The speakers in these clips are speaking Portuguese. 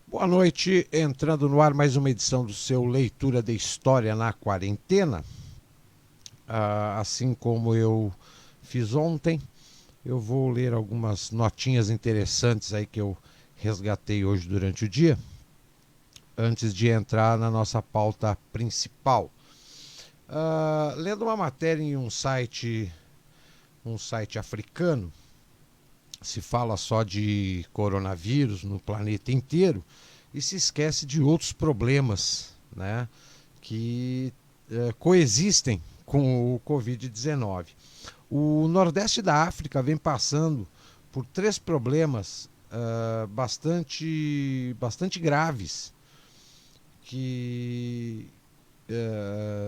Boa noite, entrando no ar mais uma edição do seu Leitura de História na Quarentena. Assim como eu fiz ontem, eu vou ler algumas notinhas interessantes aí que eu resgatei hoje durante o dia, antes de entrar na nossa pauta principal. Lendo uma matéria em um site africano, se fala só de coronavírus no planeta inteiro e se esquece de outros problemas, né, que coexistem com o Covid-19. O Nordeste da África vem passando por três problemas bastante graves que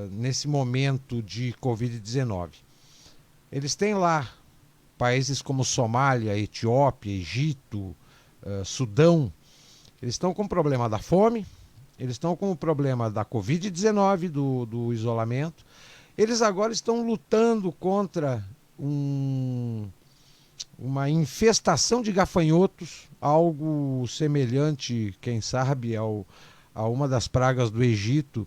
nesse momento de Covid-19. Eles têm lá países como Somália, Etiópia, Egito, Sudão. Eles estão com o problema da fome, eles estão com o problema da Covid-19, do isolamento. Eles agora estão lutando contra uma infestação de gafanhotos, algo semelhante, quem sabe, a uma das pragas do Egito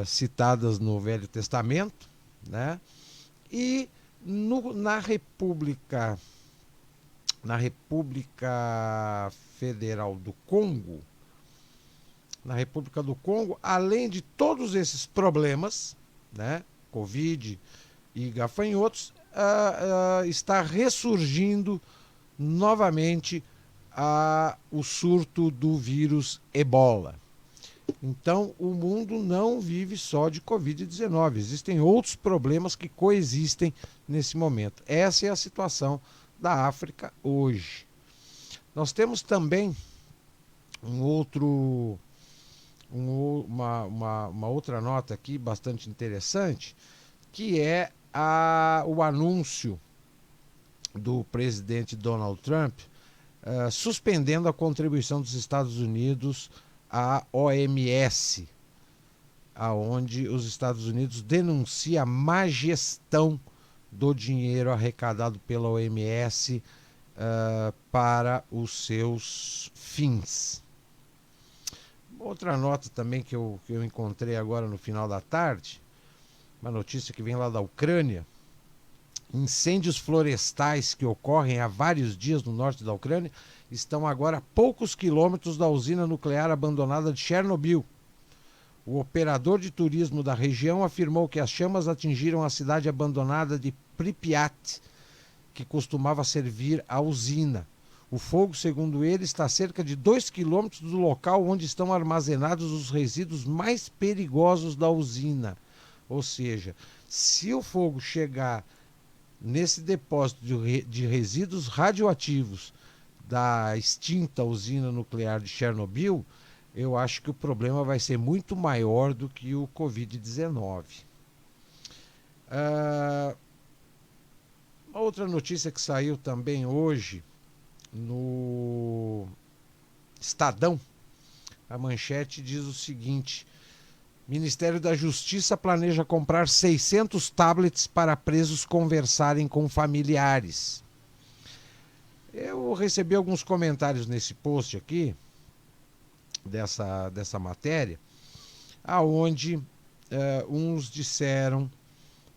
citadas no Velho Testamento, né? E na República Federal do Congo, na República do Congo, além de todos esses problemas, né, Covid e gafanhotos, está ressurgindo novamente o surto do vírus Ebola. Então, o mundo não vive só de Covid-19. Existem outros problemas que coexistem nesse momento. Essa é a situação da África hoje. Nós temos também uma outra nota aqui bastante interessante, que é o anúncio do presidente Donald Trump suspendendo a contribuição dos Estados Unidos à OMS, aonde os Estados Unidos denunciam a má gestão do dinheiro arrecadado pela OMS para os seus fins. Outra nota também que eu encontrei agora no final da tarde, uma notícia que vem lá da Ucrânia. Incêndios florestais que ocorrem há vários dias no norte da Ucrânia estão agora a poucos quilômetros da usina nuclear abandonada de Chernobyl. O operador de turismo da região afirmou que as chamas atingiram a cidade abandonada de Pripyat, que costumava servir a usina. O fogo, segundo ele, está a cerca de 2 quilômetros do local onde estão armazenados os resíduos mais perigosos da usina. Ou seja, se o fogo chegar nesse depósito de resíduos radioativos da extinta usina nuclear de Chernobyl, eu acho que o problema vai ser muito maior do que o Covid-19. Outra notícia que saiu também hoje no Estadão, a manchete diz o seguinte: Ministério da Justiça planeja comprar 600 tablets para presos conversarem com familiares. Eu recebi alguns comentários nesse post aqui, dessa matéria, aonde uns disseram,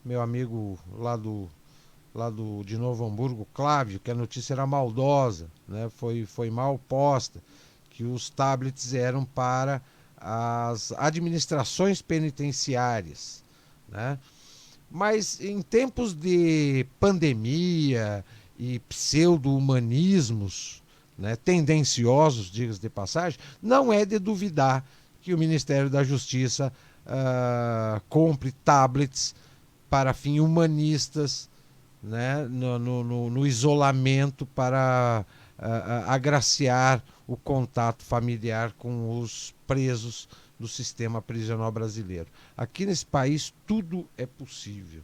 meu amigo de Novo Hamburgo, Clávio, que a notícia era maldosa, né? Foi mal posta, que os tablets eram para as administrações penitenciárias, né? Mas em tempos de pandemia e pseudo-humanismos, né, tendenciosos, diga-se de passagem, não é de duvidar que o Ministério da Justiça compre tablets para fins humanistas, né, no isolamento para agraciar o contato familiar com os presos do sistema prisional brasileiro. Aqui nesse país tudo é possível.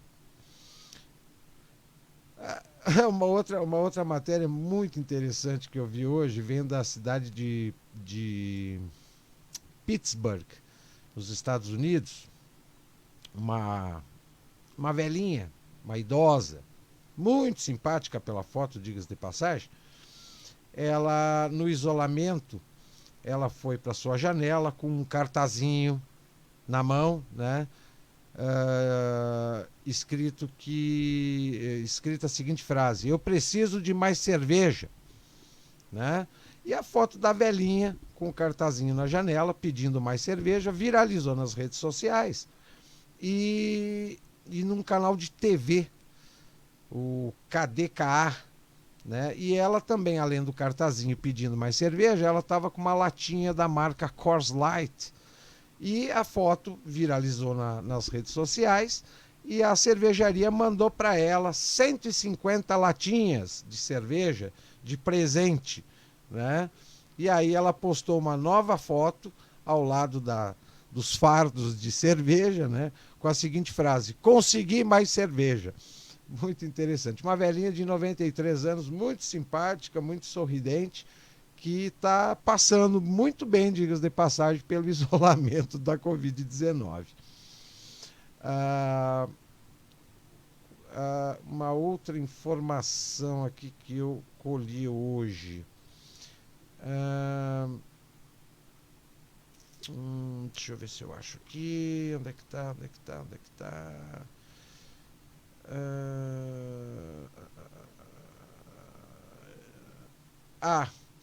Uma outra matéria muito interessante que eu vi hoje vem da cidade de Pittsburgh, nos Estados Unidos. Uma velhinha, uma idosa, muito simpática pela foto, diga-se de passagem. Ela, no isolamento, ela foi para sua janela com um cartazinho na mão, né? Escrita a seguinte frase: eu preciso de mais cerveja, né? E a foto da velhinha com o cartazinho na janela pedindo mais cerveja viralizou nas redes sociais e num canal de TV, o KDKA, né? E ela também, além do cartazinho pedindo mais cerveja, ela estava com uma latinha da marca Coors Light. E a foto viralizou nas redes sociais e a cervejaria mandou para ela 150 latinhas de cerveja de presente, né? E aí ela postou uma nova foto ao lado dos fardos de cerveja, né? Com a seguinte frase: consegui mais cerveja. Muito interessante. Uma velhinha de 93 anos, muito simpática, muito sorridente, que está passando muito bem, diga-se de passagem, pelo isolamento da Covid-19. Uma outra informação aqui que eu colhi hoje. Deixa eu ver se eu acho aqui. Onde é que está?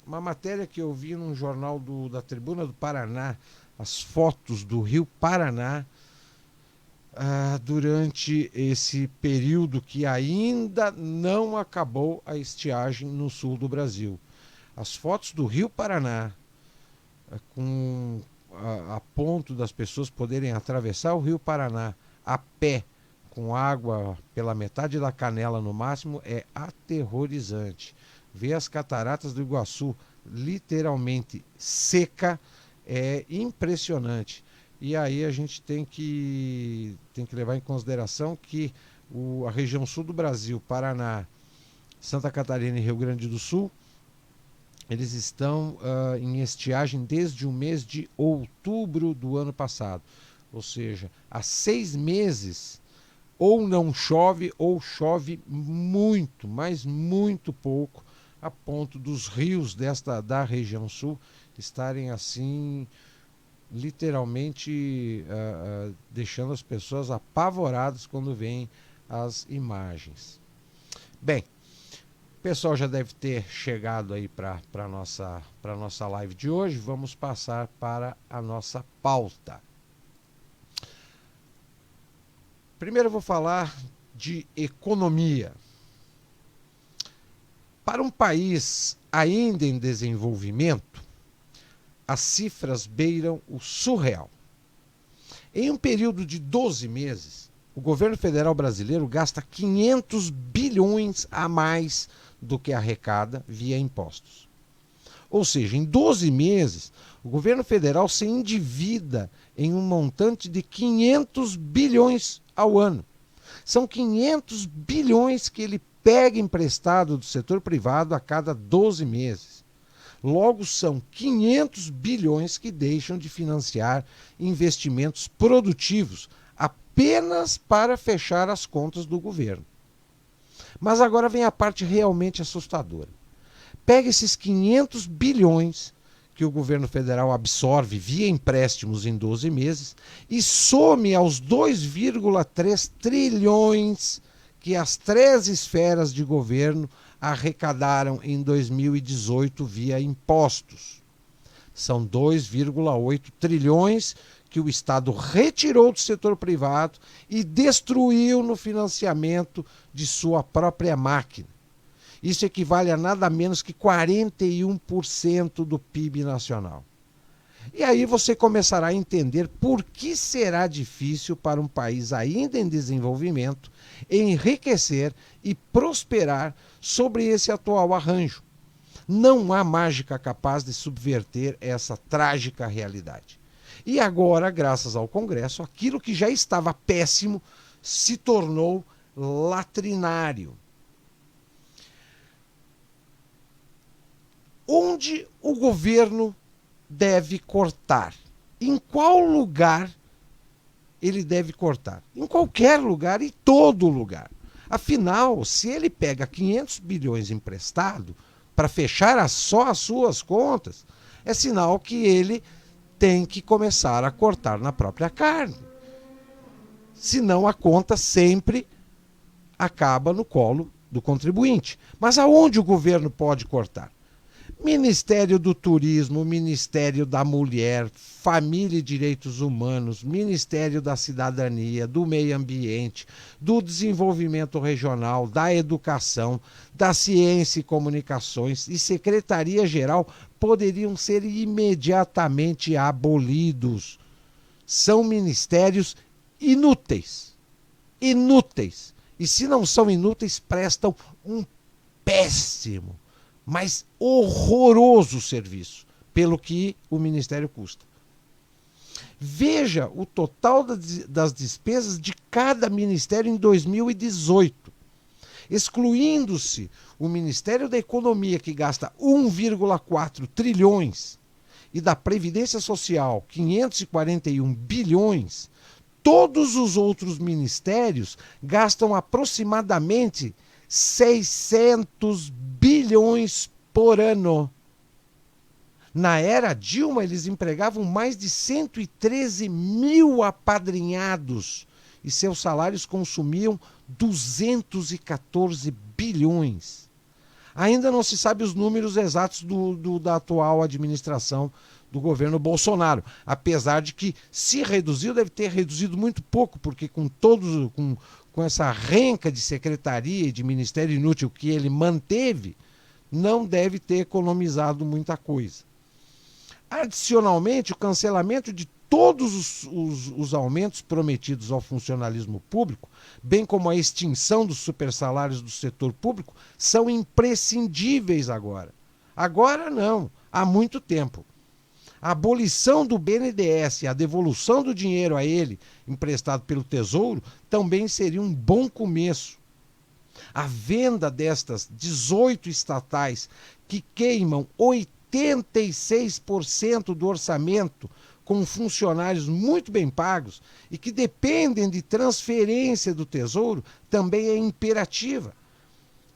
Uma matéria que eu vi num jornal da Tribuna do Paraná, as fotos do Rio Paraná durante esse período que ainda não acabou a estiagem no sul do Brasil. As fotos do Rio Paraná, a ponto das pessoas poderem atravessar o Rio Paraná a pé, com água pela metade da canela no máximo, é aterrorizante. Ver as cataratas do Iguaçu literalmente seca é impressionante. E aí a gente tem que levar em consideração que a região sul do Brasil, Paraná, Santa Catarina e Rio Grande do Sul, eles estão em estiagem desde o mês de outubro do ano passado. Ou seja, há 6 meses ou não chove ou chove muito, mas muito pouco, a ponto dos rios da região sul estarem assim, literalmente deixando as pessoas apavoradas quando veem as imagens. Bem, o pessoal já deve ter chegado aí para a nossa live de hoje. Vamos passar para a nossa pauta. Primeiro eu vou falar de economia. Para um país ainda em desenvolvimento, as cifras beiram o surreal. Em um período de 12 meses, o governo federal brasileiro gasta 500 bilhões a mais do que arrecada via impostos. Ou seja, em 12 meses, o governo federal se endivida em um montante de 500 bilhões ao ano. São 500 bilhões que ele pega emprestado do setor privado a cada 12 meses. Logo, são 500 bilhões que deixam de financiar investimentos produtivos apenas para fechar as contas do governo. Mas agora vem a parte realmente assustadora. Pega esses 500 bilhões que o governo federal absorve via empréstimos em 12 meses e some aos 2,3 trilhões que as 3 esferas de governo arrecadaram em 2018 via impostos. São 2,8 trilhões que o Estado retirou do setor privado e destruiu no financiamento de sua própria máquina. Isso equivale a nada menos que 41% do PIB nacional. E aí você começará a entender por que será difícil para um país ainda em desenvolvimento enriquecer e prosperar sobre esse atual arranjo. Não há mágica capaz de subverter essa trágica realidade. E agora, graças ao Congresso, aquilo que já estava péssimo se tornou latrinário. Onde o governo deve cortar? Em qual lugar ele deve cortar? Em qualquer lugar e todo lugar. Afinal, se ele pega 500 bilhões emprestado, para fechar só as suas contas, é sinal que ele tem que começar a cortar na própria carne. Senão a conta sempre acaba no colo do contribuinte. Mas aonde o governo pode cortar? Ministério do Turismo, Ministério da Mulher, Família e Direitos Humanos, Ministério da Cidadania, do Meio Ambiente, do Desenvolvimento Regional, da Educação, da Ciência e Comunicações e Secretaria-Geral poderiam ser imediatamente abolidos. São ministérios inúteis. Inúteis. E se não são inúteis, prestam um péssimo, mas horroroso serviço, pelo que o Ministério custa. Veja o total das despesas de cada ministério em 2018. Excluindo-se o Ministério da Economia, que gasta 1,4 trilhões, e da Previdência Social, 541 bilhões, todos os outros ministérios gastam aproximadamente 600 bilhões por ano. Na era Dilma, eles empregavam mais de 113 mil apadrinhados e seus salários consumiam 214 bilhões. Ainda não se sabe os números exatos da atual administração do governo Bolsonaro, apesar de que, se reduziu, deve ter reduzido muito pouco, porque com essa renca de secretaria e de ministério inútil que ele manteve, não deve ter economizado muita coisa. Adicionalmente, o cancelamento de todos os aumentos prometidos ao funcionalismo público, bem como a extinção dos supersalários do setor público, são imprescindíveis agora. Agora não, há muito tempo. A abolição do BNDES e a devolução do dinheiro a ele, emprestado pelo Tesouro, também seria um bom começo. A venda destas 18 estatais que queimam 86% do orçamento com funcionários muito bem pagos e que dependem de transferência do Tesouro também é imperativa.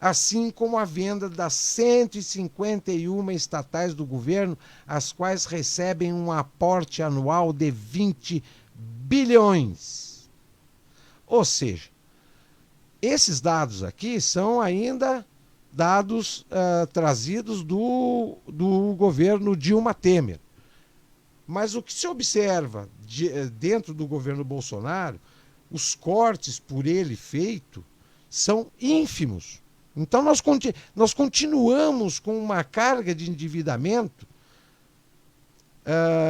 Assim como a venda das 151 estatais do governo, as quais recebem um aporte anual de 20 bilhões. Ou seja, esses dados aqui são ainda dados trazidos do governo Dilma Temer. Mas o que se observa dentro do governo Bolsonaro, os cortes por ele feitos são ínfimos. Então nós continuamos com uma carga de endividamento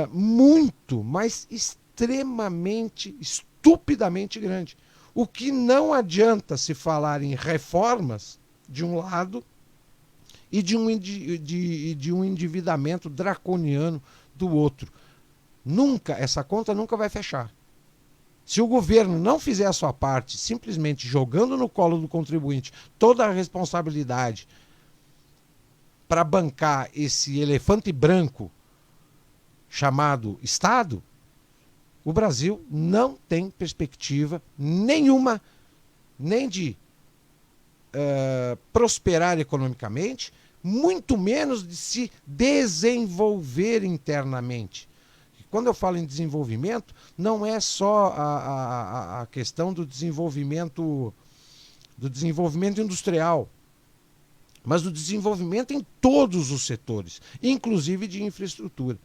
muito, mas extremamente, estupidamente grande. O que não adianta se falar em reformas, de um lado, e de um endividamento draconiano do outro. Essa conta nunca vai fechar. Se o governo não fizer a sua parte, simplesmente jogando no colo do contribuinte toda a responsabilidade para bancar esse elefante branco chamado Estado, o Brasil não tem perspectiva nenhuma, nem de prosperar economicamente, muito menos de se desenvolver internamente. Quando eu falo em desenvolvimento, não é só a questão do desenvolvimento industrial, mas do desenvolvimento em todos os setores, inclusive de infraestrutura.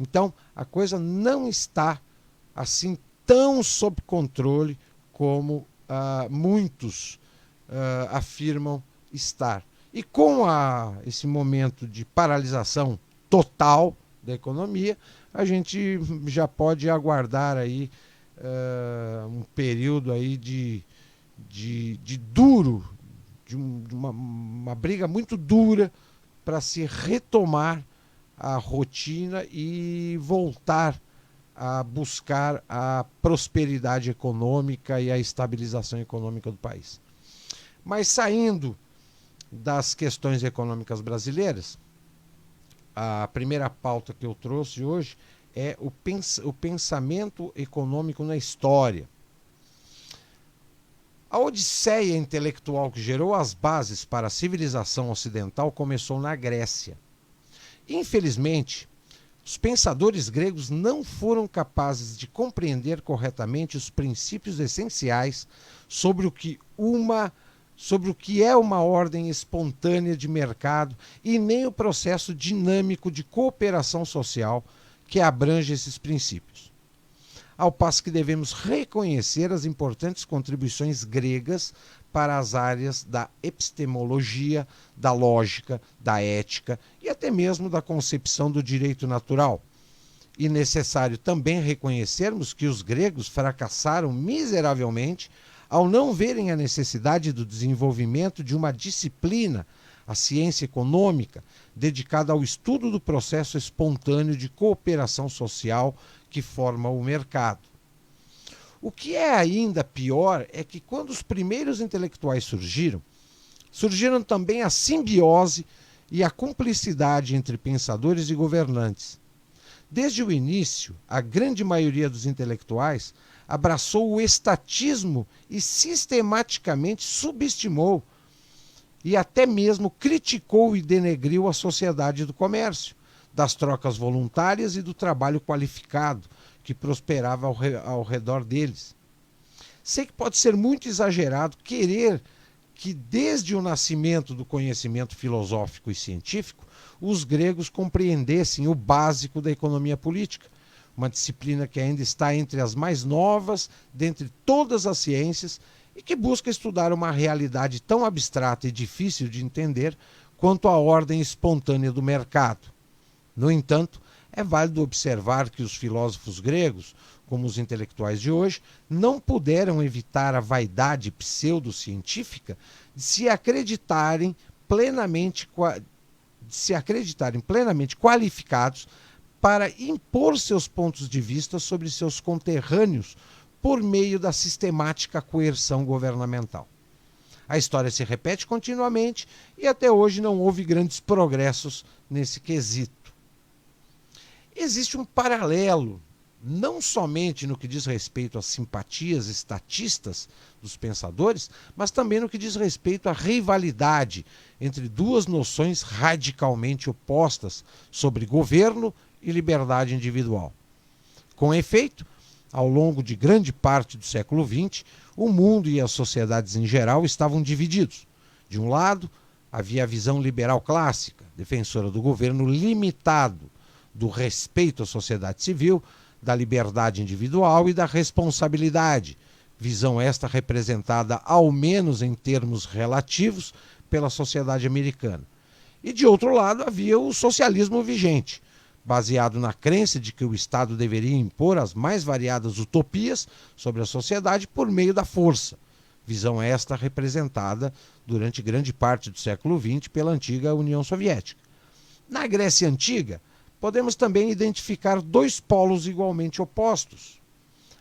Então, a coisa não está assim tão sob controle como muitos afirmam estar. E com esse momento de paralisação total da economia, a gente já pode aguardar aí um período aí de uma briga muito dura para se retomar a rotina e voltar a buscar a prosperidade econômica e a estabilização econômica do país. Mas saindo das questões econômicas brasileiras, a primeira pauta que eu trouxe hoje é o pensamento econômico na história. A odisseia intelectual que gerou as bases para a civilização ocidental começou na Grécia. Infelizmente, os pensadores gregos não foram capazes de compreender corretamente os princípios essenciais sobre o que é uma ordem espontânea de mercado e nem o processo dinâmico de cooperação social que abrange esses princípios. Ao passo que devemos reconhecer as importantes contribuições gregas para as áreas da epistemologia, da lógica, da ética e até mesmo da concepção do direito natural. E necessário também reconhecermos que os gregos fracassaram miseravelmente ao não verem a necessidade do desenvolvimento de uma disciplina, a ciência econômica, dedicada ao estudo do processo espontâneo de cooperação social que forma o mercado. O que é ainda pior é que quando os primeiros intelectuais surgiram também a simbiose e a cumplicidade entre pensadores e governantes. Desde o início, a grande maioria dos intelectuais abraçou o estatismo e sistematicamente subestimou e até mesmo criticou e denegriu a sociedade do comércio, das trocas voluntárias e do trabalho qualificado que prosperava ao redor deles. Sei que pode ser muito exagerado querer que desde o nascimento do conhecimento filosófico e científico, os gregos compreendessem o básico da economia política, uma disciplina que ainda está entre as mais novas dentre todas as ciências e que busca estudar uma realidade tão abstrata e difícil de entender quanto a ordem espontânea do mercado. No entanto, é válido observar que os filósofos gregos, como os intelectuais de hoje, não puderam evitar a vaidade pseudocientífica de se acreditarem plenamente qualificados para impor seus pontos de vista sobre seus conterrâneos por meio da sistemática coerção governamental. A história se repete continuamente e até hoje não houve grandes progressos nesse quesito. Existe um paralelo, não somente no que diz respeito às simpatias estatistas dos pensadores, mas também no que diz respeito à rivalidade entre duas noções radicalmente opostas sobre governo e liberdade individual. Com efeito, ao longo de grande parte do século XX, o mundo e as sociedades em geral estavam divididos. De um lado, havia a visão liberal clássica, defensora do governo limitado, do respeito à sociedade civil, da liberdade individual e da responsabilidade, visão esta representada, ao menos em termos relativos, pela sociedade americana. E, de outro lado, havia o socialismo vigente, baseado na crença de que o Estado deveria impor as mais variadas utopias sobre a sociedade por meio da força, visão esta representada durante grande parte do século XX pela antiga União Soviética. Na Grécia Antiga, podemos também identificar dois polos igualmente opostos.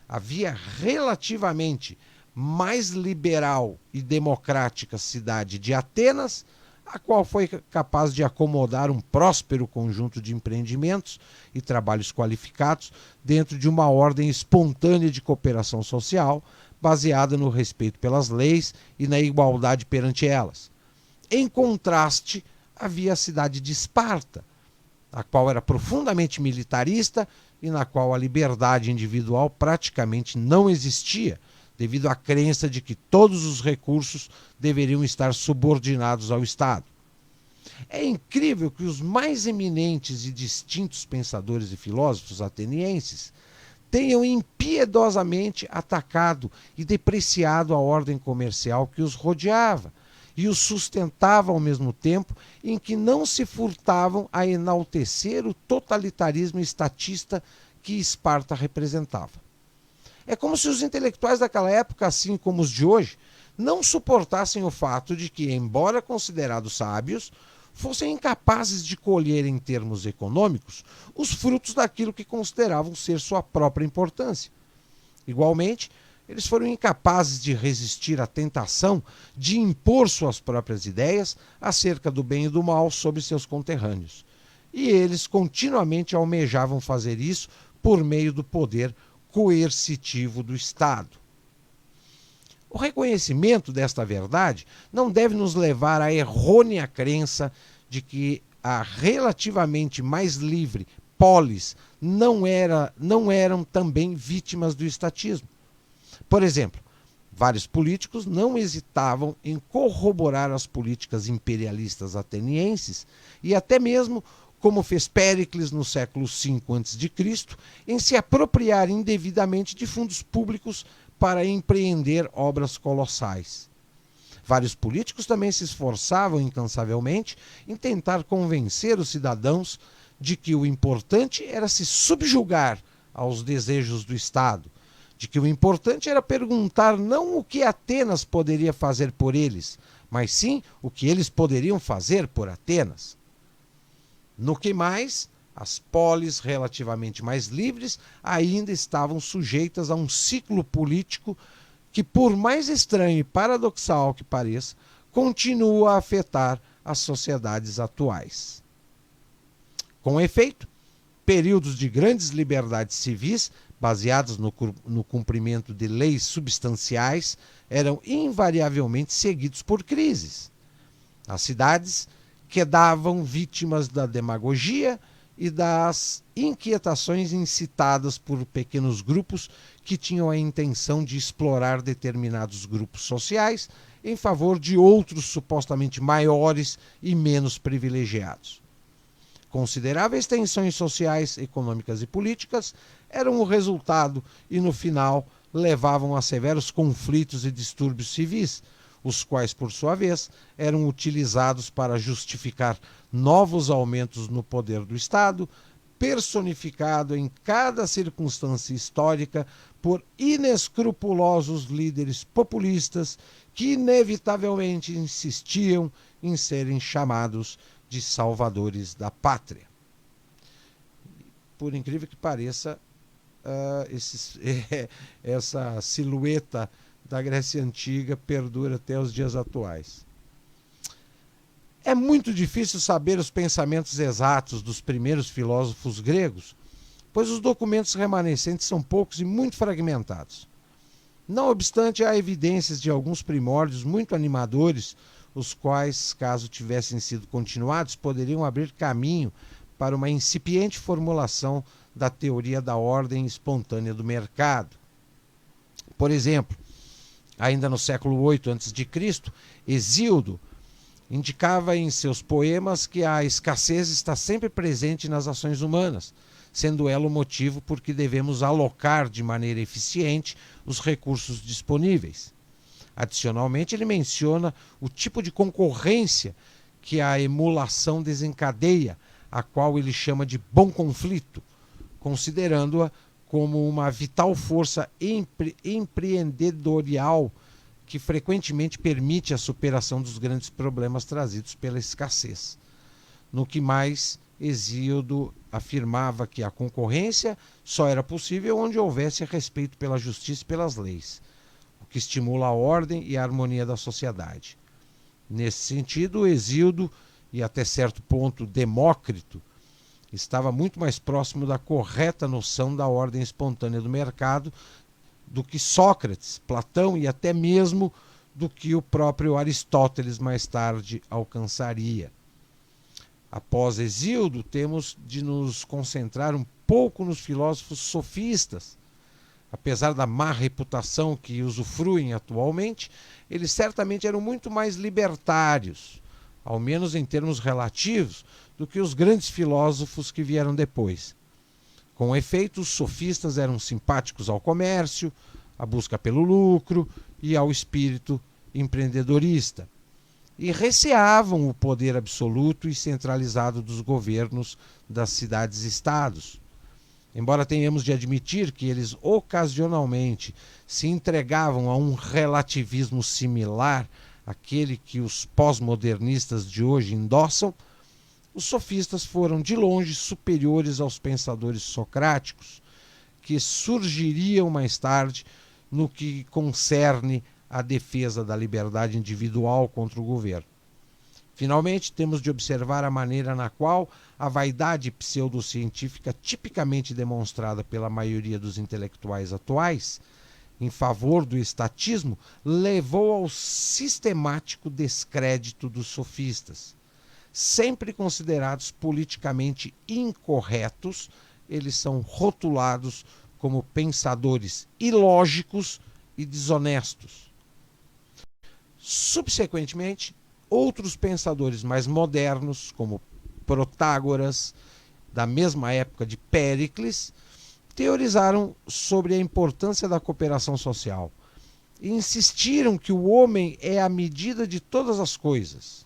Havia relativamente mais liberal e democrática cidade de Atenas, a qual foi capaz de acomodar um próspero conjunto de empreendimentos e trabalhos qualificados dentro de uma ordem espontânea de cooperação social, baseada no respeito pelas leis e na igualdade perante elas. Em contraste, havia a cidade de Esparta, a qual era profundamente militarista e na qual a liberdade individual praticamente não existia, devido à crença de que todos os recursos deveriam estar subordinados ao Estado. É incrível que os mais eminentes e distintos pensadores e filósofos atenienses tenham impiedosamente atacado e depreciado a ordem comercial que os rodeava e os sustentava ao mesmo tempo em que não se furtavam a enaltecer o totalitarismo estatista que Esparta representava. É como se os intelectuais daquela época, assim como os de hoje, não suportassem o fato de que, embora considerados sábios, fossem incapazes de colher em termos econômicos os frutos daquilo que consideravam ser sua própria importância. Igualmente, eles foram incapazes de resistir à tentação de impor suas próprias ideias acerca do bem e do mal sobre seus conterrâneos. E eles continuamente almejavam fazer isso por meio do poder coercitivo do Estado. O reconhecimento desta verdade não deve nos levar à errônea crença de que a relativamente mais livre polis não eram também vítimas do estatismo. Por exemplo, vários políticos não hesitavam em corroborar as políticas imperialistas atenienses e até mesmo, como fez Péricles no século V a.C., em se apropriar indevidamente de fundos públicos para empreender obras colossais. Vários políticos também se esforçavam incansavelmente em tentar convencer os cidadãos de que o importante era se subjugar aos desejos do Estado, de que o importante era perguntar não o que Atenas poderia fazer por eles, mas sim o que eles poderiam fazer por Atenas. No que mais, as polis relativamente mais livres ainda estavam sujeitas a um ciclo político que, por mais estranho e paradoxal que pareça, continua a afetar as sociedades atuais. Com efeito, períodos de grandes liberdades civis, baseados no cumprimento de leis substanciais, eram invariavelmente seguidos por crises. As cidades quedavam vítimas da demagogia e das inquietações incitadas por pequenos grupos que tinham a intenção de explorar determinados grupos sociais em favor de outros supostamente maiores e menos privilegiados. Consideráveis tensões sociais, econômicas e políticas eram o resultado e, no final, levavam a severos conflitos e distúrbios civis, os quais, por sua vez, eram utilizados para justificar novos aumentos no poder do Estado, personificado em cada circunstância histórica por inescrupulosos líderes populistas que inevitavelmente insistiam em serem chamados de salvadores da pátria. Por incrível que pareça, essa silhueta da Grécia Antiga perdura até os dias atuais. É muito difícil saber os pensamentos exatos dos primeiros filósofos gregos, pois os documentos remanescentes são poucos e muito fragmentados. Não obstante, há evidências de alguns primórdios muito animadores, os quais, caso tivessem sido continuados, poderiam abrir caminho para uma incipiente formulação da teoria da ordem espontânea do mercado. Por exemplo, ainda no século VIII a.C., Hesíodo indicava em seus poemas que a escassez está sempre presente nas ações humanas, sendo ela o motivo por que devemos alocar de maneira eficiente os recursos disponíveis. Adicionalmente, ele menciona o tipo de concorrência que a emulação desencadeia, a qual ele chama de bom conflito, considerando-a como uma vital força empreendedorial que frequentemente permite a superação dos grandes problemas trazidos pela escassez. No que mais, Hesíodo afirmava que a concorrência só era possível onde houvesse respeito pela justiça e pelas leis, o que estimula a ordem e a harmonia da sociedade. Nesse sentido, Hesíodo e até certo ponto Demócrito estava muito mais próximo da correta noção da ordem espontânea do mercado do que Sócrates, Platão e até mesmo do que o próprio Aristóteles mais tarde alcançaria. Após Hesíodo, temos de nos concentrar um pouco nos filósofos sofistas. Apesar da má reputação que usufruem atualmente, eles certamente eram muito mais libertários, ao menos em termos relativos, do que os grandes filósofos que vieram depois. Com efeito, os sofistas eram simpáticos ao comércio, à busca pelo lucro e ao espírito empreendedorista, e receavam o poder absoluto e centralizado dos governos das cidades-estados. Embora tenhamos de admitir que eles ocasionalmente se entregavam a um relativismo similar àquele que os pós-modernistas de hoje endossam, os sofistas foram de longe superiores aos pensadores socráticos, que surgiriam mais tarde no que concerne à defesa da liberdade individual contra o governo. Finalmente, temos de observar a maneira na qual a vaidade pseudocientífica tipicamente demonstrada pela maioria dos intelectuais atuais em favor do estatismo levou ao sistemático descrédito dos sofistas. Sempre considerados politicamente incorretos, eles são rotulados como pensadores ilógicos e desonestos. Subsequentemente, outros pensadores mais modernos, como Protágoras, da mesma época de Péricles, teorizaram sobre a importância da cooperação social e insistiram que o homem é a medida de todas as coisas.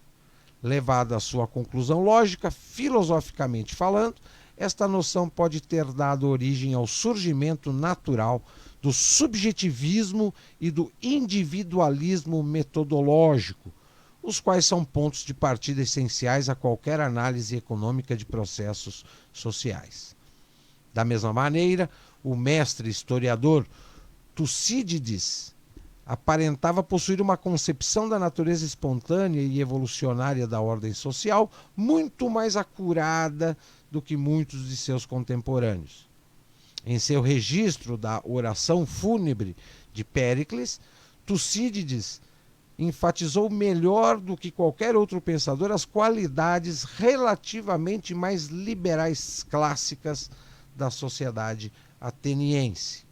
Levada à sua conclusão lógica, filosoficamente falando, esta noção pode ter dado origem ao surgimento natural do subjetivismo e do individualismo metodológico, os quais são pontos de partida essenciais a qualquer análise econômica de processos sociais. Da mesma maneira, o mestre historiador Tucídides aparentava possuir uma concepção da natureza espontânea e evolucionária da ordem social muito mais acurada do que muitos de seus contemporâneos. Em seu registro da oração fúnebre de Péricles, Tucídides enfatizou melhor do que qualquer outro pensador as qualidades relativamente mais liberais clássicas da sociedade ateniense.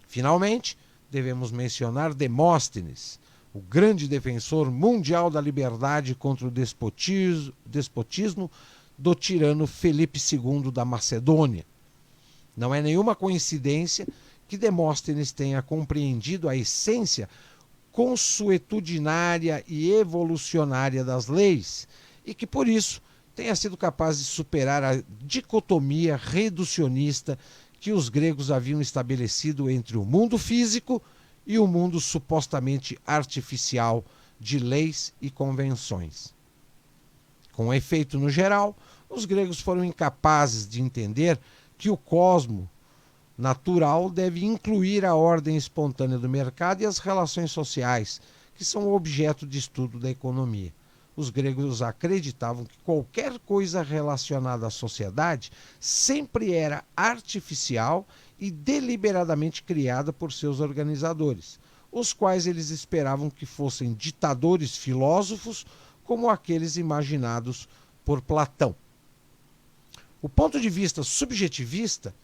Finalmente, devemos mencionar Demóstenes, o grande defensor mundial da liberdade contra o despotismo do tirano Felipe II da Macedônia. Não é nenhuma coincidência que Demóstenes tenha compreendido a essência consuetudinária e evolucionária das leis e que, por isso, tenha sido capaz de superar a dicotomia reducionista que os gregos haviam estabelecido entre o mundo físico e o mundo supostamente artificial de leis e convenções. Com efeito, no geral, os gregos foram incapazes de entender que o cosmo natural deve incluir a ordem espontânea do mercado e as relações sociais, que são objeto de estudo da economia. Os gregos acreditavam que qualquer coisa relacionada à sociedade sempre era artificial e deliberadamente criada por seus organizadores, os quais eles esperavam que fossem ditadores filósofos como aqueles imaginados por Platão. O ponto de vista subjetivista,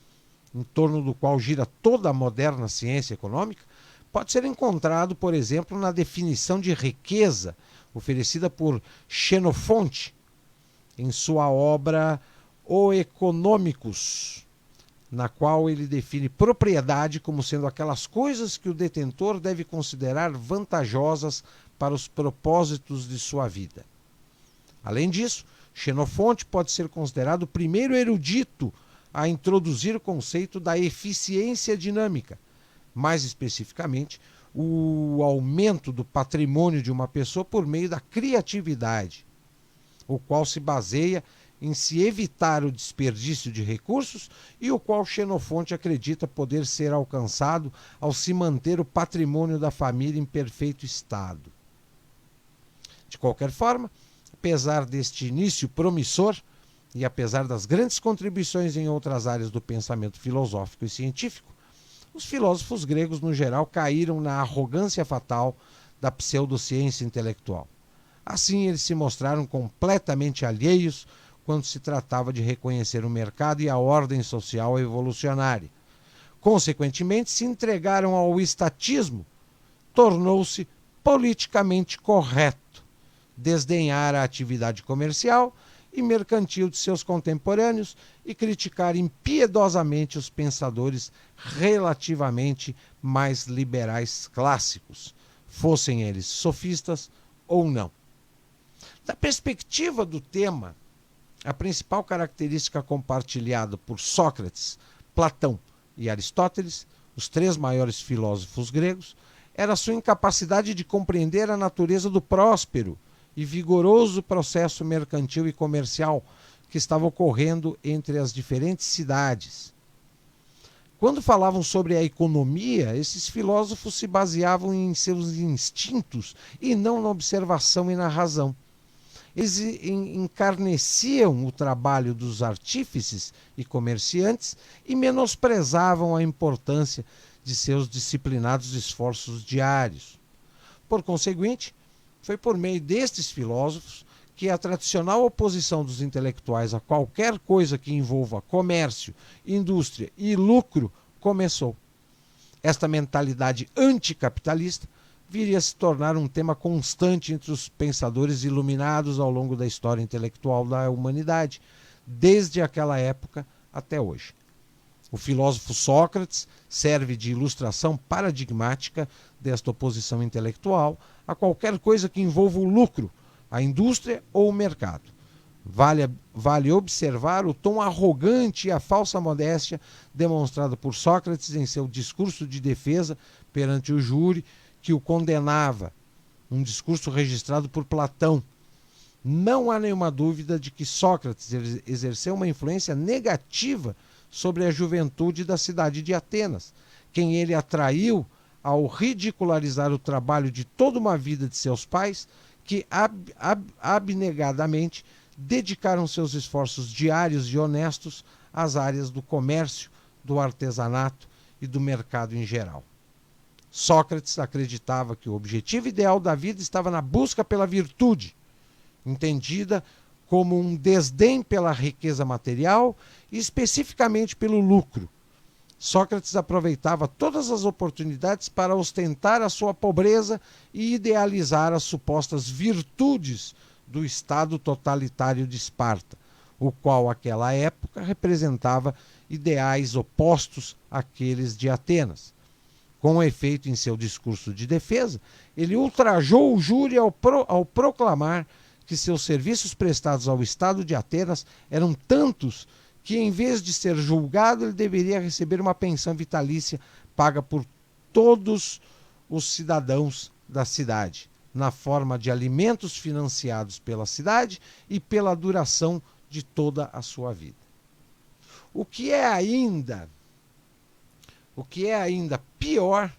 em torno do qual gira toda a moderna ciência econômica, pode ser encontrado, por exemplo, na definição de riqueza oferecida por Xenofonte em sua obra O Economicus, na qual ele define propriedade como sendo aquelas coisas que o detentor deve considerar vantajosas para os propósitos de sua vida. Além disso, Xenofonte pode ser considerado o primeiro erudito a introduzir o conceito da eficiência dinâmica, mais especificamente, o aumento do patrimônio de uma pessoa por meio da criatividade, o qual se baseia em se evitar o desperdício de recursos e o qual Xenofonte acredita poder ser alcançado ao se manter o patrimônio da família em perfeito estado. De qualquer forma, apesar deste início promissor e apesar das grandes contribuições em outras áreas do pensamento filosófico e científico, os filósofos gregos, no geral, caíram na arrogância fatal da pseudociência intelectual. Assim, eles se mostraram completamente alheios quando se tratava de reconhecer o mercado e a ordem social evolucionária. Consequentemente, se entregaram ao estatismo. Tornou-se politicamente correto desdenhar a atividade comercial e mercantil de seus contemporâneos e criticar impiedosamente os pensadores relativamente mais liberais clássicos, fossem eles sofistas ou não. Da perspectiva do tema, a principal característica compartilhada por Sócrates, Platão e Aristóteles, os três maiores filósofos gregos, era a sua incapacidade de compreender a natureza do próspero e vigoroso processo mercantil e comercial que estava ocorrendo entre as diferentes cidades. Quando falavam sobre a economia, esses filósofos se baseavam em seus instintos e não na observação e na razão. Eles encarneciam o trabalho dos artífices e comerciantes e menosprezavam a importância de seus disciplinados esforços diários. Por conseguinte, foi por meio destes filósofos que a tradicional oposição dos intelectuais a qualquer coisa que envolva comércio, indústria e lucro começou. Esta mentalidade anticapitalista viria a se tornar um tema constante entre os pensadores iluminados ao longo da história intelectual da humanidade, desde aquela época até hoje. O filósofo Sócrates serve de ilustração paradigmática desta oposição intelectual a qualquer coisa que envolva o lucro, a indústria ou o mercado. Vale observar o tom arrogante e a falsa modéstia demonstrado por Sócrates em seu discurso de defesa perante o júri que o condenava, um discurso registrado por Platão. Não há nenhuma dúvida de que Sócrates exerceu uma influência negativa sobre a juventude da cidade de Atenas, quem ele atraiu ao ridicularizar o trabalho de toda uma vida de seus pais, que abnegadamente dedicaram seus esforços diários e honestos às áreas do comércio, do artesanato e do mercado em geral. Sócrates acreditava que o objetivo ideal da vida estava na busca pela virtude, entendida como um desdém pela riqueza material e especificamente pelo lucro. Sócrates aproveitava todas as oportunidades para ostentar a sua pobreza e idealizar as supostas virtudes do Estado totalitário de Esparta, o qual, àquela época, representava ideais opostos àqueles de Atenas. Com efeito, em seu discurso de defesa, ele ultrajou o júri ao proclamar que seus serviços prestados ao Estado de Atenas eram tantos que, em vez de ser julgado, ele deveria receber uma pensão vitalícia paga por todos os cidadãos da cidade, na forma de alimentos financiados pela cidade e pela duração de toda a sua vida. O que é ainda pior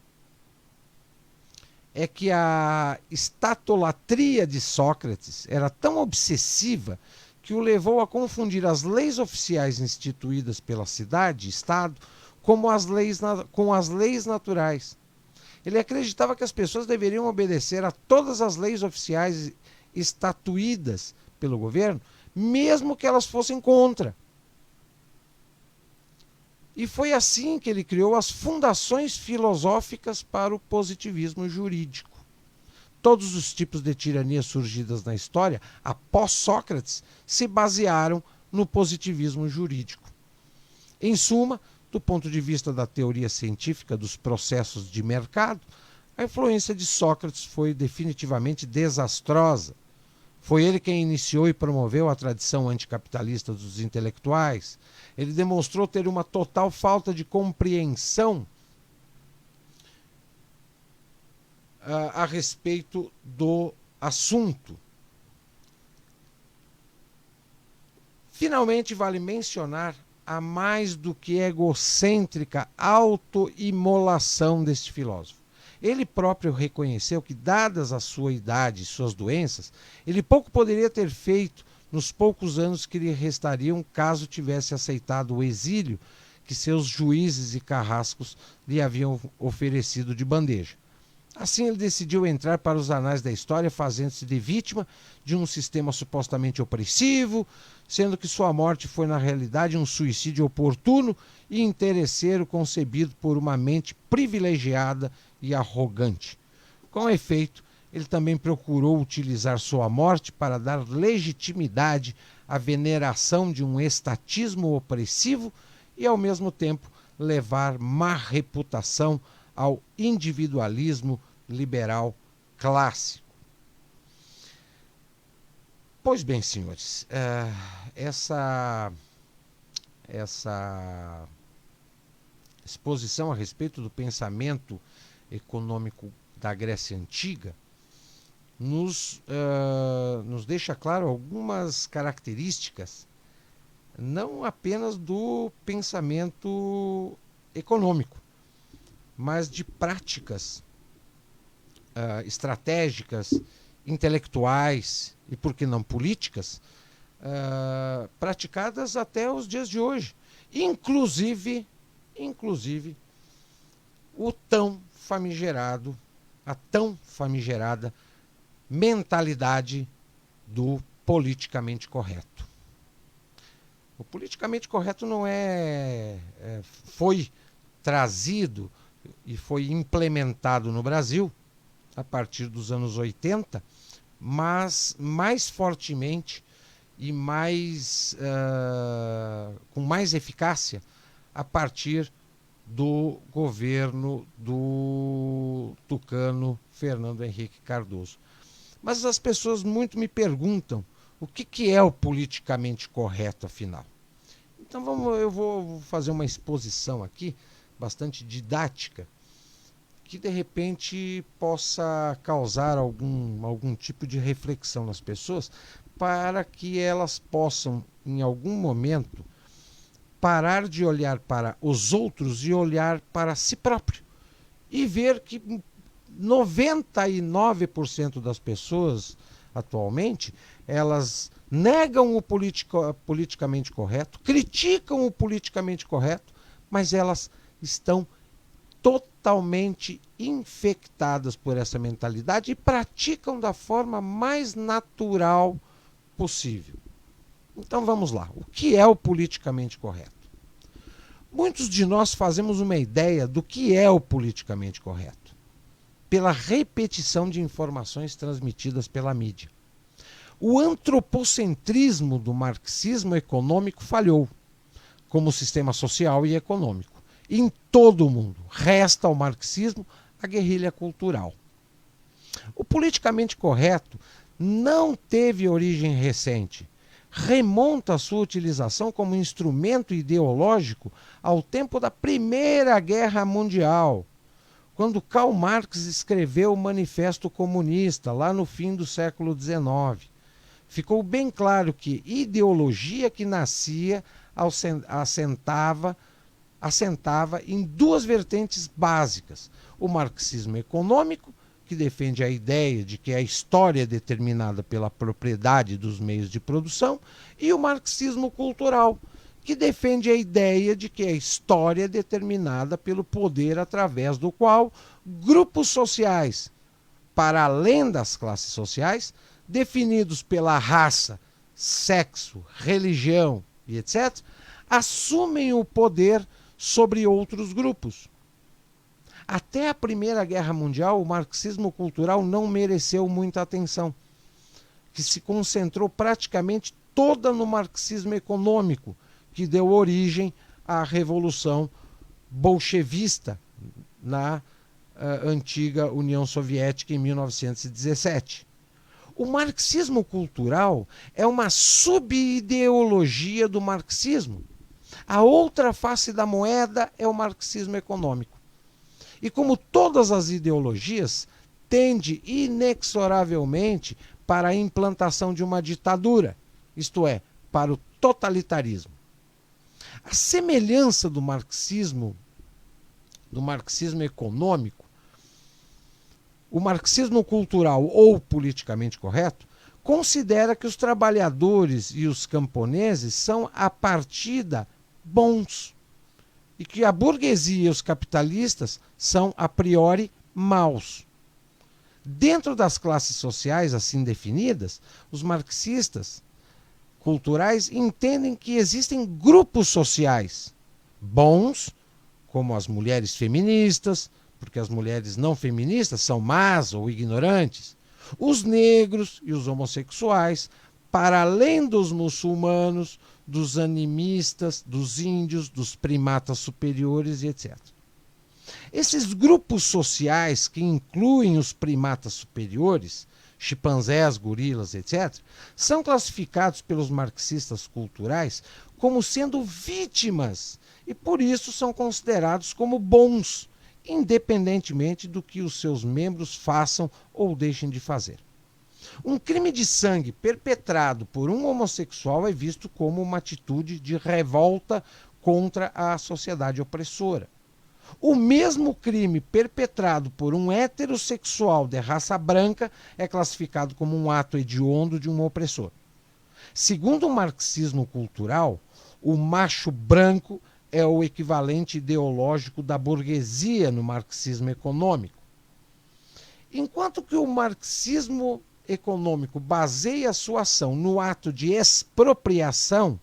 é que a estatolatria de Sócrates era tão obsessiva que o levou a confundir as leis oficiais instituídas pela cidade e Estado com as leis naturais. Ele acreditava que as pessoas deveriam obedecer a todas as leis oficiais estatuídas pelo governo, mesmo que elas fossem contra. E foi assim que ele criou as fundações filosóficas para o positivismo jurídico. Todos os tipos de tirania surgidas na história, após Sócrates, se basearam no positivismo jurídico. Em suma, do ponto de vista da teoria científica dos processos de mercado, a influência de Sócrates foi definitivamente desastrosa. Foi ele quem iniciou e promoveu a tradição anticapitalista dos intelectuais. Ele demonstrou ter uma total falta de compreensão a respeito do assunto. Finalmente, vale mencionar a mais do que egocêntrica autoimolação deste filósofo. Ele próprio reconheceu que, dadas a sua idade e suas doenças, ele pouco poderia ter feito nos poucos anos que lhe restariam caso tivesse aceitado o exílio que seus juízes e carrascos lhe haviam oferecido de bandeja. Assim, ele decidiu entrar para os anais da história, fazendo-se de vítima de um sistema supostamente opressivo, sendo que sua morte foi, na realidade, um suicídio oportuno e interesseiro concebido por uma mente privilegiada e arrogante. Com efeito, ele também procurou utilizar sua morte para dar legitimidade à veneração de um estatismo opressivo e, ao mesmo tempo, levar má reputação ao individualismo liberal clássico. Pois bem, senhores, essa exposição a respeito do pensamento econômico da Grécia Antiga nos deixa claro algumas características, não apenas do pensamento econômico, mas de práticas estratégicas, intelectuais e, por que não, políticas, praticadas até os dias de hoje. Inclusive a tão famigerada mentalidade do politicamente correto. O politicamente correto não foi trazido e foi implementado no Brasil a partir dos anos 80, mas mais fortemente e com mais eficácia a partir do governo do tucano Fernando Henrique Cardoso. Mas as pessoas muito me perguntam o que é o politicamente correto, afinal. Então eu vou fazer uma exposição aqui, bastante didática, que de repente possa causar algum tipo de reflexão nas pessoas, para que elas possam, em algum momento, parar de olhar para os outros e olhar para si próprio. E ver que 99% das pessoas, atualmente, elas negam o politicamente correto, criticam o politicamente correto, mas elas estão totalmente infectadas por essa mentalidade e praticam da forma mais natural possível. Então vamos lá. O que é o politicamente correto? Muitos de nós fazemos uma ideia do que é o politicamente correto pela repetição de informações transmitidas pela mídia. O antropocentrismo do marxismo econômico falhou como sistema social e econômico em todo o mundo. Resta ao marxismo a guerrilha cultural. O politicamente correto não teve origem recente. Remonta a sua utilização como instrumento ideológico ao tempo da Primeira Guerra Mundial, quando Karl Marx escreveu o Manifesto Comunista, lá no fim do século XIX. Ficou bem claro que ideologia que nascia assentava em duas vertentes básicas: o marxismo econômico, que defende a ideia de que a história é determinada pela propriedade dos meios de produção, e o marxismo cultural, que defende a ideia de que a história é determinada pelo poder através do qual grupos sociais, para além das classes sociais, definidos pela raça, sexo, religião e etc., assumem o poder sobre outros grupos. Até a Primeira Guerra Mundial, o marxismo cultural não mereceu muita atenção, que se concentrou praticamente toda no marxismo econômico, que deu origem à Revolução Bolchevista na antiga União Soviética em 1917. O marxismo cultural é uma subideologia do marxismo. A outra face da moeda é o marxismo econômico. E como todas as ideologias, tende inexoravelmente para a implantação de uma ditadura, isto é, para o totalitarismo. A semelhança do marxismo econômico, o marxismo cultural ou politicamente correto considera que os trabalhadores e os camponeses são a partida bons e que a burguesia e os capitalistas são a priori maus. Dentro das classes sociais assim definidas, os marxistas culturais entendem que existem grupos sociais bons, como as mulheres feministas, porque as mulheres não feministas são más ou ignorantes, os negros e os homossexuais, para além dos muçulmanos, dos animistas, dos índios, dos primatas superiores e etc. Esses grupos sociais, que incluem os primatas superiores, chimpanzés, gorilas, etc., são classificados pelos marxistas culturais como sendo vítimas e, por isso, são considerados como bons, independentemente do que os seus membros façam ou deixem de fazer. Um crime de sangue perpetrado por um homossexual é visto como uma atitude de revolta contra a sociedade opressora. O mesmo crime perpetrado por um heterossexual de raça branca é classificado como um ato hediondo de um opressor. Segundo o marxismo cultural, o macho branco é o equivalente ideológico da burguesia no marxismo econômico. Enquanto que o marxismo econômico baseia sua ação no ato de expropriação,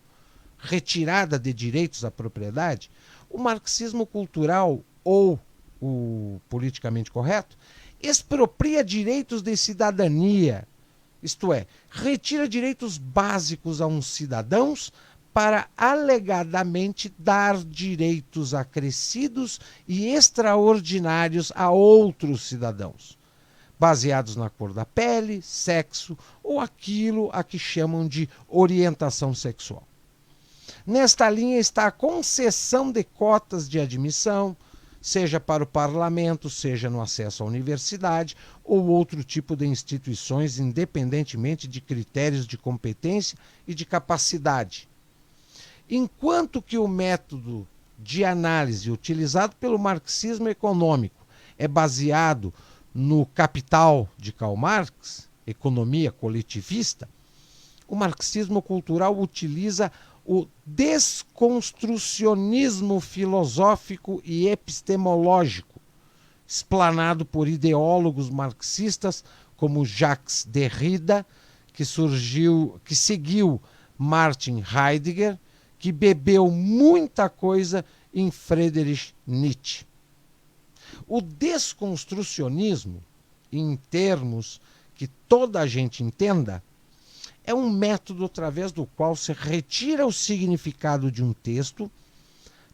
retirada de direitos à propriedade, o marxismo cultural, ou o politicamente correto, expropria direitos de cidadania, isto é, retira direitos básicos a uns cidadãos para alegadamente dar direitos acrescidos e extraordinários a outros cidadãos, baseados na cor da pele, sexo ou aquilo a que chamam de orientação sexual. Nesta linha está a concessão de cotas de admissão, seja para o parlamento, seja no acesso à universidade ou outro tipo de instituições, independentemente de critérios de competência e de capacidade. Enquanto que o método de análise utilizado pelo marxismo econômico é baseado no Capital de Karl Marx, economia coletivista, o marxismo cultural utiliza o desconstrucionismo filosófico e epistemológico, explanado por ideólogos marxistas como Jacques Derrida, que seguiu Martin Heidegger, que bebeu muita coisa em Friedrich Nietzsche. O desconstrucionismo, em termos que toda a gente entenda, é um método através do qual se retira o significado de um texto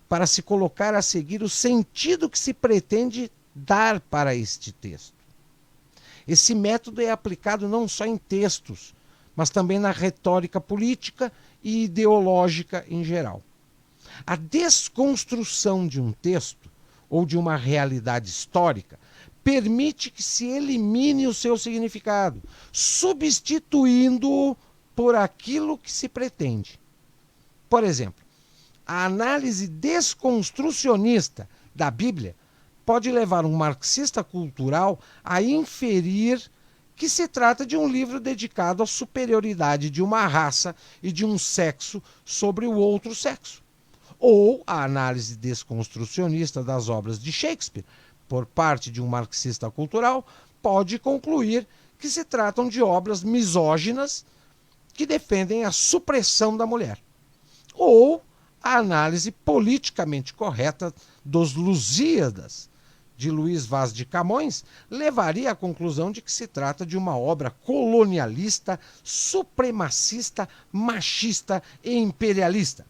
para se colocar a seguir o sentido que se pretende dar para este texto. Esse método é aplicado não só em textos, mas também na retórica política e ideológica em geral. A desconstrução de um texto ou de uma realidade histórica permite que se elimine o seu significado, substituindo-o por aquilo que se pretende. Por exemplo, a análise desconstrucionista da Bíblia pode levar um marxista cultural a inferir que se trata de um livro dedicado à superioridade de uma raça e de um sexo sobre o outro sexo. Ou a análise desconstrucionista das obras de Shakespeare, por parte de um marxista cultural, pode concluir que se tratam de obras misóginas que defendem a supressão da mulher. Ou a análise politicamente correta dos Lusíadas, de Luís Vaz de Camões, levaria à conclusão de que se trata de uma obra colonialista, supremacista, machista e imperialista.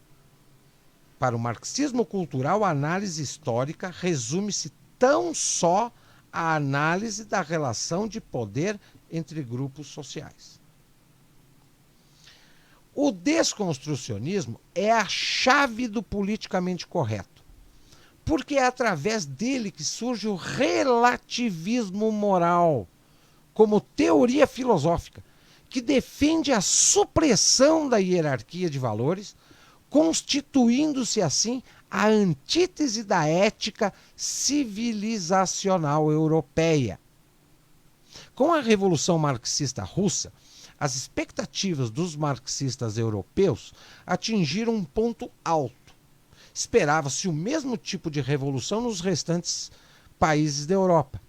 Para o marxismo cultural, a análise histórica resume-se tão só à análise da relação de poder entre grupos sociais. O desconstrucionismo é a chave do politicamente correto, porque é através dele que surge o relativismo moral, como teoria filosófica, que defende a supressão da hierarquia de valores, constituindo-se assim a antítese da ética civilizacional europeia. Com a Revolução Marxista Russa, as expectativas dos marxistas europeus atingiram um ponto alto. Esperava-se o mesmo tipo de revolução nos restantes países da Europa.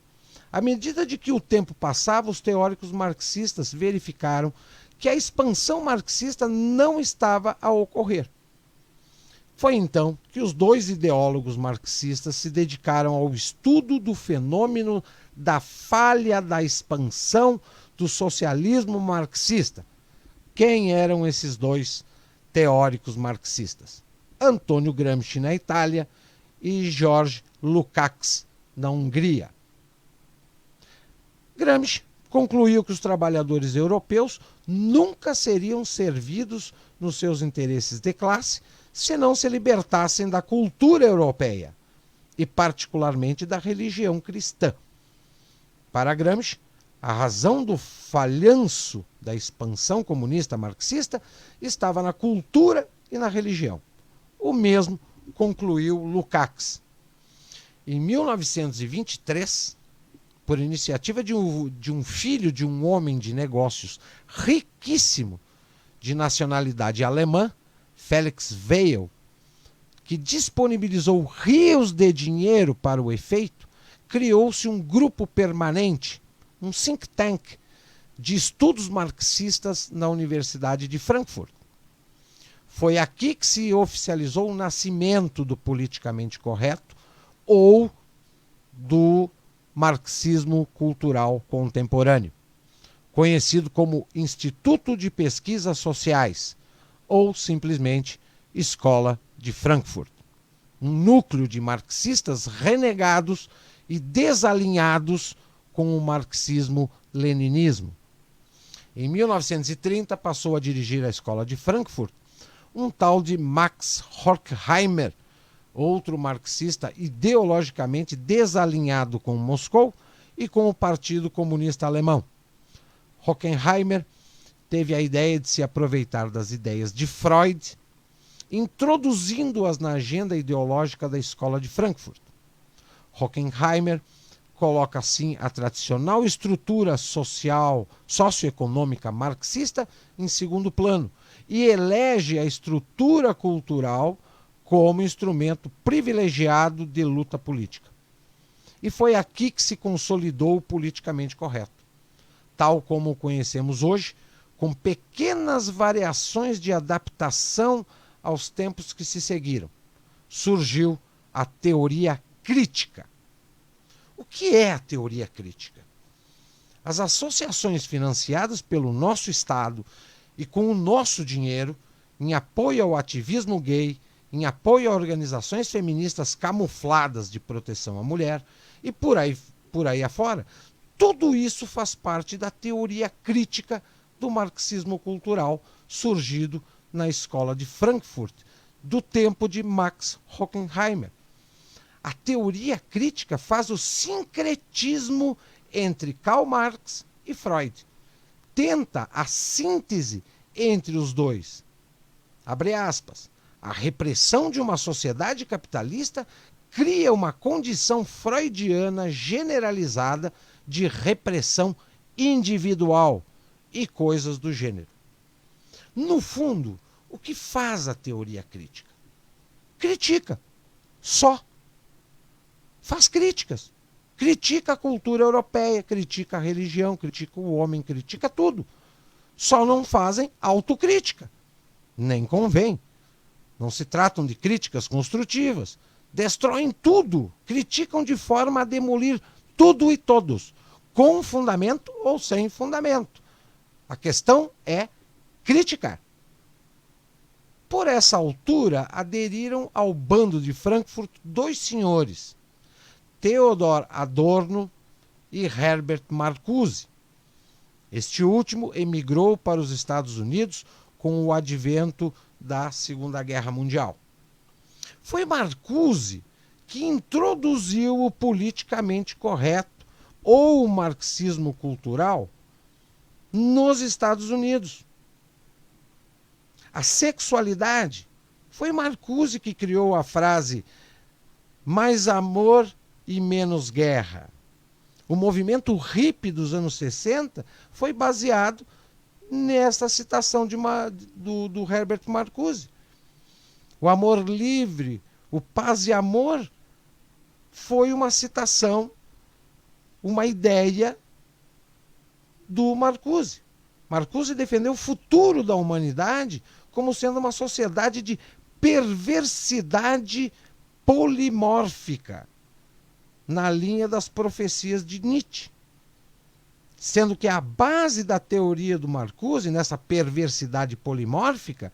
À medida de que o tempo passava, os teóricos marxistas verificaram que a expansão marxista não estava a ocorrer. Foi então que os dois ideólogos marxistas se dedicaram ao estudo do fenômeno da falha da expansão do socialismo marxista. Quem eram esses dois teóricos marxistas? Antônio Gramsci na Itália e George Lukács na Hungria. Gramsci concluiu que os trabalhadores europeus nunca seriam servidos nos seus interesses de classe se não se libertassem da cultura europeia e particularmente da religião cristã. Para Gramsci, a razão do falhanço da expansão comunista marxista estava na cultura e na religião. O mesmo concluiu Lukács. Em 1923, por iniciativa de um filho de um homem de negócios riquíssimo de nacionalidade alemã, Felix Weil, que disponibilizou rios de dinheiro para o efeito, criou-se um grupo permanente, um think tank, de estudos marxistas na Universidade de Frankfurt. Foi aqui que se oficializou o nascimento do politicamente correto ou do marxismo cultural contemporâneo, conhecido como Instituto de Pesquisas Sociais ou simplesmente Escola de Frankfurt. Um núcleo de marxistas renegados e desalinhados com o marxismo-leninismo. Em 1930, passou a dirigir a Escola de Frankfurt um tal de Max Horkheimer, outro marxista ideologicamente desalinhado com Moscou e com o Partido Comunista Alemão. Horkheimer teve a ideia de se aproveitar das ideias de Freud, introduzindo-as na agenda ideológica da Escola de Frankfurt. Horkheimer coloca assim a tradicional estrutura social, socioeconômica marxista em segundo plano e elege a estrutura cultural como instrumento privilegiado de luta política. E foi aqui que se consolidou o politicamente correto, tal como o conhecemos hoje, com pequenas variações de adaptação aos tempos que se seguiram. Surgiu a teoria crítica. O que é a teoria crítica? As associações financiadas pelo nosso Estado e com o nosso dinheiro, em apoio ao ativismo gay, em apoio a organizações feministas camufladas de proteção à mulher e por aí afora, tudo isso faz parte da teoria crítica do marxismo cultural surgido na Escola de Frankfurt, do tempo de Max Horkheimer. A teoria crítica faz o sincretismo entre Karl Marx e Freud. Tenta a síntese entre os dois. Abre aspas. A repressão de uma sociedade capitalista cria uma condição freudiana generalizada de repressão individual e coisas do gênero. No fundo, o que faz a teoria crítica? Critica. Só. Faz críticas. Critica a cultura europeia, critica a religião, critica o homem, critica tudo. Só não fazem autocrítica. Nem convém. Não se tratam de críticas construtivas. Destroem tudo. Criticam de forma a demolir tudo e todos, com fundamento ou sem fundamento. A questão é criticar. Por essa altura, aderiram ao bando de Frankfurt dois senhores, Theodor Adorno e Herbert Marcuse. Este último emigrou para os Estados Unidos com o advento da Segunda Guerra Mundial. Foi Marcuse que introduziu o politicamente correto ou o marxismo cultural nos Estados Unidos. A sexualidade, foi Marcuse que criou a frase mais amor e menos guerra. O movimento hippie dos anos 60 foi baseado nessa citação do Herbert Marcuse. O amor livre, o paz e amor, foi uma citação, uma ideia do Marcuse. Marcuse defendeu o futuro da humanidade como sendo uma sociedade de perversidade polimórfica, na linha das profecias de Nietzsche. Sendo que a base da teoria do Marcuse, nessa perversidade polimórfica,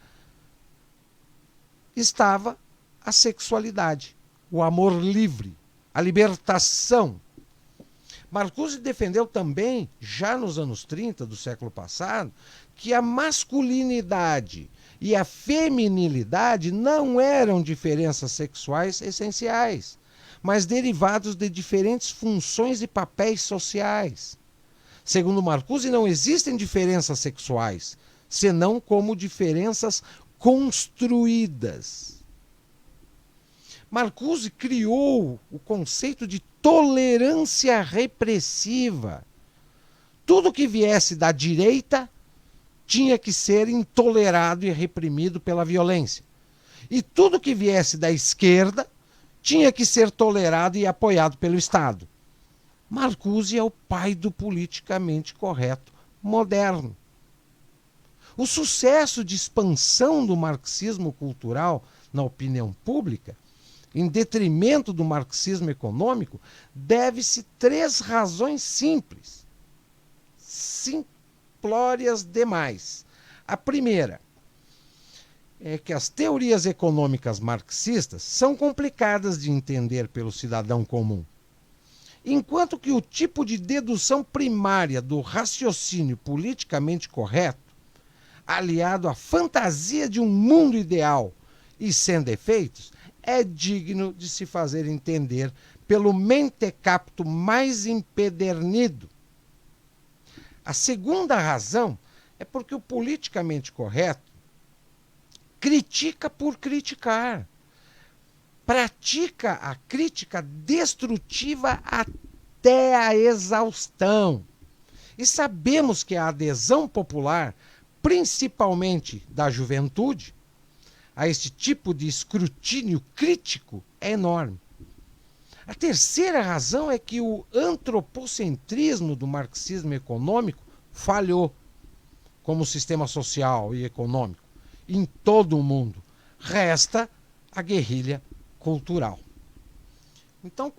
estava a sexualidade, o amor livre, a libertação. Marcuse defendeu também, já nos anos 30 do século passado, que a masculinidade e a feminilidade não eram diferenças sexuais essenciais, mas derivados de diferentes funções e papéis sociais. Segundo Marcuse, não existem diferenças sexuais, senão como diferenças construídas. Marcuse criou o conceito de tolerância repressiva. Tudo que viesse da direita tinha que ser intolerado e reprimido pela violência. E tudo que viesse da esquerda tinha que ser tolerado e apoiado pelo Estado. Marcuse é o pai do politicamente correto moderno. O sucesso de expansão do marxismo cultural na opinião pública, em detrimento do marxismo econômico, deve-se três razões simples, simplórias demais. A primeira é que as teorias econômicas marxistas são complicadas de entender pelo cidadão comum, enquanto que o tipo de dedução primária do raciocínio politicamente correto, aliado à fantasia de um mundo ideal e sem defeitos, é digno de se fazer entender pelo mentecapto mais empedernido. A segunda razão é porque o politicamente correto critica por criticar. Pratica a crítica destrutiva até a exaustão. E sabemos que a adesão popular, principalmente da juventude, a este tipo de escrutínio crítico é enorme. A terceira razão é que o antropocentrismo do marxismo econômico falhou como sistema social e econômico em todo o mundo. Resta a guerrilha cultural. Então,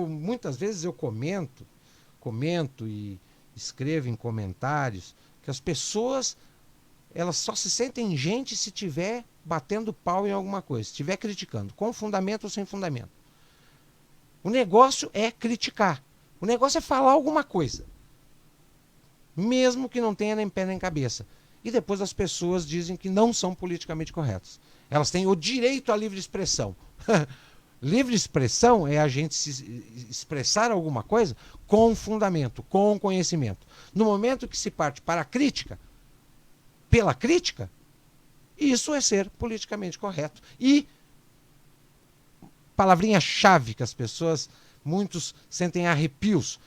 muitas vezes eu comento e escrevo em comentários que as pessoas elas só se sentem gente se tiver batendo pau em alguma coisa, se estiver criticando, com fundamento ou sem fundamento. O negócio é criticar. O negócio é falar alguma coisa, mesmo que não tenha nem pé nem cabeça. E depois as pessoas dizem que não são politicamente corretas. Elas têm o direito à livre expressão. Livre expressão é a gente se expressar alguma coisa com fundamento, com conhecimento. No momento que se parte para a crítica, pela crítica, isso é ser politicamente correto. E palavrinha-chave que as pessoas, muitos sentem arrepios.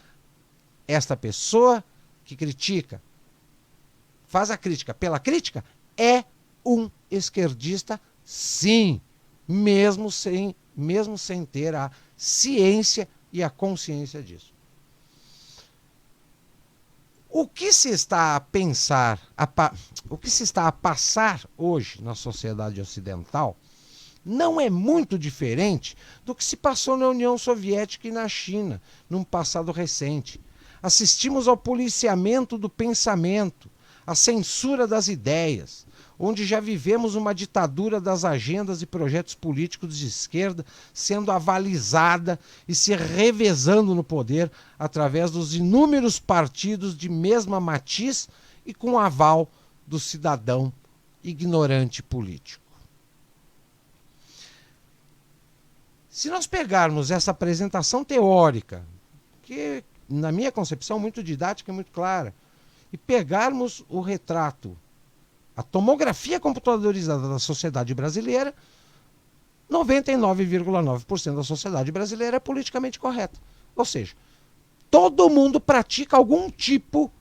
Esta pessoa que critica, faz a crítica pela crítica, é um esquerdista, sim, mesmo sem ter a ciência e a consciência disso. O que se está a passar hoje na sociedade ocidental não é muito diferente do que se passou na União Soviética e na China, num passado recente. Assistimos ao policiamento do pensamento, à censura das ideias, onde já vivemos uma ditadura das agendas e projetos políticos de esquerda sendo avalizada e se revezando no poder através dos inúmeros partidos de mesma matiz e com aval do cidadão ignorante político. Se nós pegarmos essa apresentação teórica, que na minha concepção muito didática e muito clara, e pegarmos o retrato, a tomografia computadorizada da sociedade brasileira, 99,9% da sociedade brasileira é politicamente correta. Ou seja, todo mundo pratica algum tipo,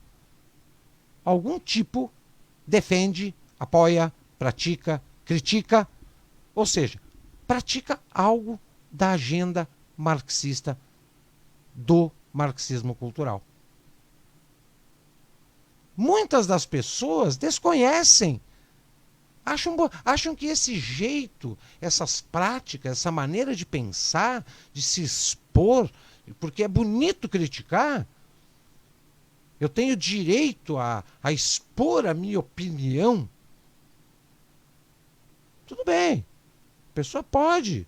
defende, apoia, pratica, critica, ou seja, pratica algo da agenda marxista do marxismo cultural. Muitas das pessoas desconhecem, acham que esse jeito, essas práticas, essa maneira de pensar, de se expor, porque é bonito criticar, eu tenho direito a expor a minha opinião. Tudo bem, a pessoa pode,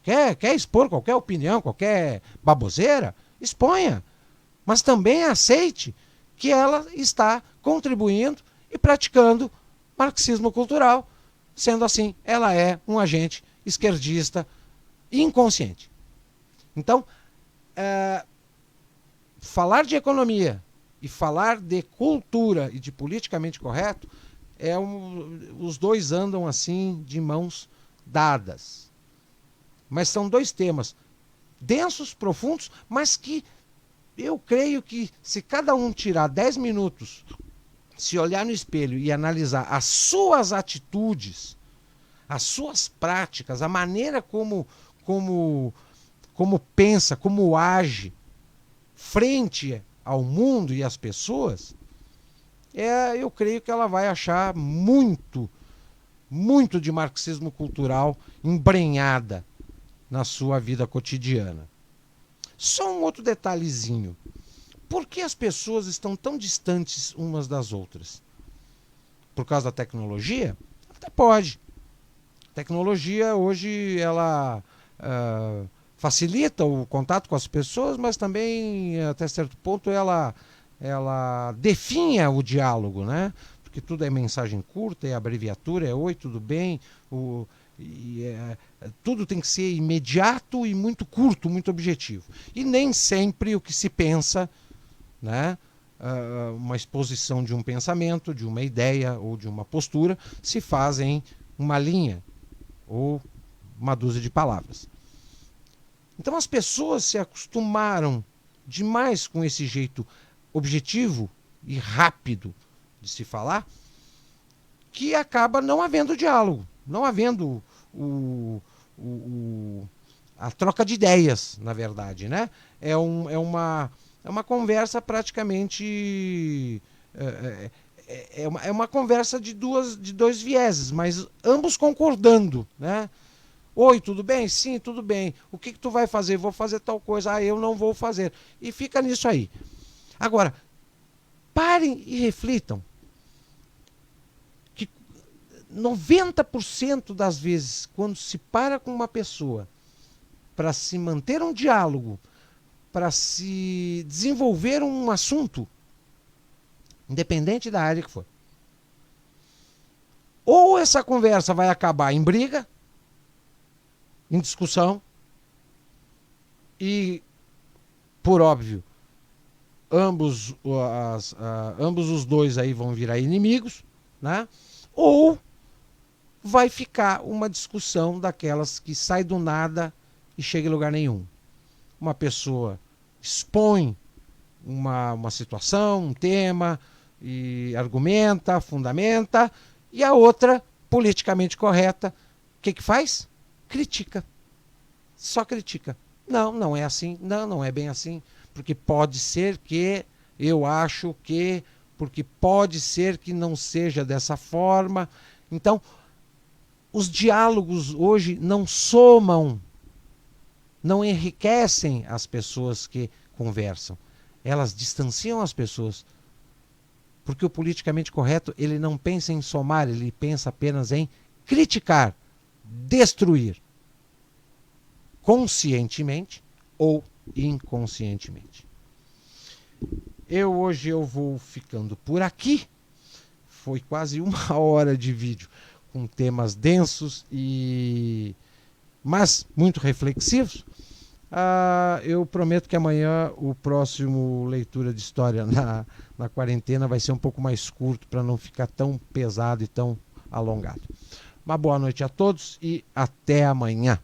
quer expor qualquer opinião, qualquer baboseira, exponha, mas também aceite que ela está contribuindo e praticando marxismo cultural. Sendo assim, ela é um agente esquerdista inconsciente. Então, falar de economia e falar de cultura e de politicamente correto, os dois andam assim de mãos dadas. Mas são dois temas densos, profundos, mas que eu creio que se cada um tirar 10 minutos, se olhar no espelho e analisar as suas atitudes, as suas práticas, a maneira como pensa, como age frente ao mundo e às pessoas, eu creio que ela vai achar muito de marxismo cultural embrenhada na sua vida cotidiana. Só um outro detalhezinho. Por que as pessoas estão tão distantes umas das outras? Por causa da tecnologia? Até pode. A tecnologia hoje ela facilita o contato com as pessoas, mas também, até certo ponto, ela definha o diálogo, né? Porque tudo é mensagem curta, é abreviatura, é oi, tudo bem, tudo tem que ser imediato e muito curto, muito objetivo. E nem sempre o que se pensa, né? Uma exposição de um pensamento, de uma ideia ou de uma postura, se faz em uma linha ou uma dúzia de palavras. Então as pessoas se acostumaram demais com esse jeito objetivo e rápido de se falar, que acaba não havendo diálogo, não havendo a troca de ideias, na verdade, né? É uma conversa praticamente é uma conversa de dois vieses, mas ambos concordando, né? Oi, tudo bem? Sim, tudo bem. O que tu vai fazer? Vou fazer tal coisa. Ah, eu não vou fazer. E fica nisso aí. Agora, parem e reflitam que 90% das vezes, quando se para com uma pessoa para se manter um diálogo, para se desenvolver um assunto, independente da área que for, ou essa conversa vai acabar em briga, em discussão, e, por óbvio, ambos os dois aí vão virar inimigos, né? Ou vai ficar uma discussão daquelas que sai do nada e chega em lugar nenhum. Uma pessoa expõe uma situação, um tema, e argumenta, fundamenta, e a outra, politicamente correta, o que faz? Critica. Só critica. Não, não é assim. Não, não é bem assim. Porque pode ser que, eu acho que, porque pode ser que não seja dessa forma. Então, os diálogos hoje não somam, não enriquecem as pessoas que conversam. Elas distanciam as pessoas. Porque o politicamente correto, ele não pensa em somar, ele pensa apenas em criticar, destruir, conscientemente ou inconscientemente. Hoje eu vou ficando por aqui. Foi quase 1 hora de vídeo com temas densos mas muito reflexivos. Eu prometo que amanhã o próximo leitura de história na quarentena vai ser um pouco mais curto para não ficar tão pesado e tão alongado. Uma boa noite a todos e até amanhã.